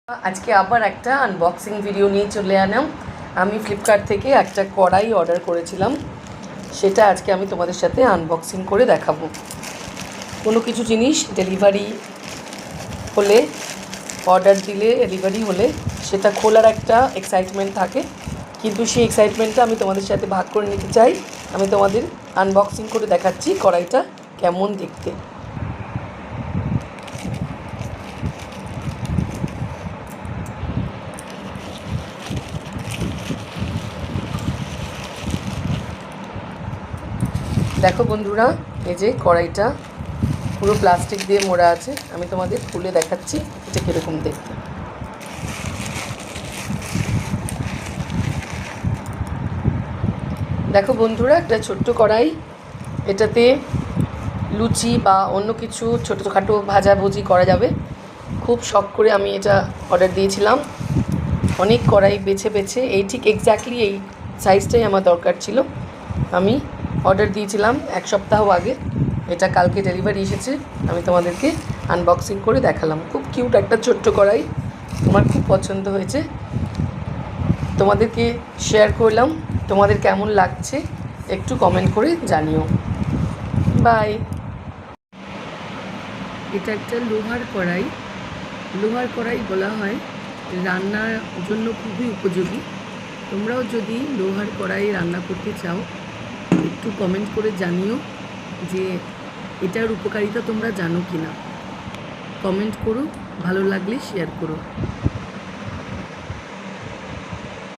आज के आबार एक आनबक्सिंग भिडियो नहीं चले आलाम। आमी फ्लिपकार्ट थेके एक कड़ाई अर्डर करेछिलाम, सेटा आज के आमी तोमादेर साथे आनबक्सिंग करे देखाबो। कोनो किछु जिनिस डेलिभारि होले अर्डर दिले डेलिभारि होले सेटा खोलार एकटा एक्साइटमेंट थाके, किन्तु सेई एक्साइटमेंटटा आमी तोमादेर साथे भाग करे निते चाइ। आमी तोमादेर आनबक्सिंग करे देखाच्छि कड़ाईटा केमन देखते। देखो बंधुरा ये जे कड़ाईटा पुरो प्लास्टिक दिए मोड़ा आछे, आमी तोमादेर खुले देखाच्छि एटा किरकम देखते। देखो बंधुरा एक छोट्ट कड़ाई, एटाते लुचि बा अन्य किछु छोटोखाटो भाजाभुजी करा जाबे। खूब शख करे आमी एटा अर्डर दिएछिलाम। अनेक कड़ाई बेছে বেছে এই ঠিক एक्जैक्टली এই साइजटाই আমার दरकार छिलो। आमी अर्डर दिएछिलाम एक सप्ताह आगे, এটা কালকে ডেলিভারি এসেছে। আমি তোমাদেরকে আনবক্সিং করে দেখালাম। খুব কিউট একটা ছোট্ট কড়াই, আমার খুব পছন্দ হয়েছে, তোমাদেরকে শেয়ার করলাম। তোমাদের কেমন লাগছে একটু কমেন্ট করে জানিও। বাই। এটা একটা লোহার কড়াই। লোহার কড়াই বলা হয় রান্নার জন্য খুবই উপযোগী। তোমরাও যদি লোহার কড়াই রান্না করতে চাও একটু কমেন্ট করে জানিও যে এটার উপকারিতা তোমরা জানো কিনা। কমেন্ট করো, ভালো লাগলে শেয়ার করো।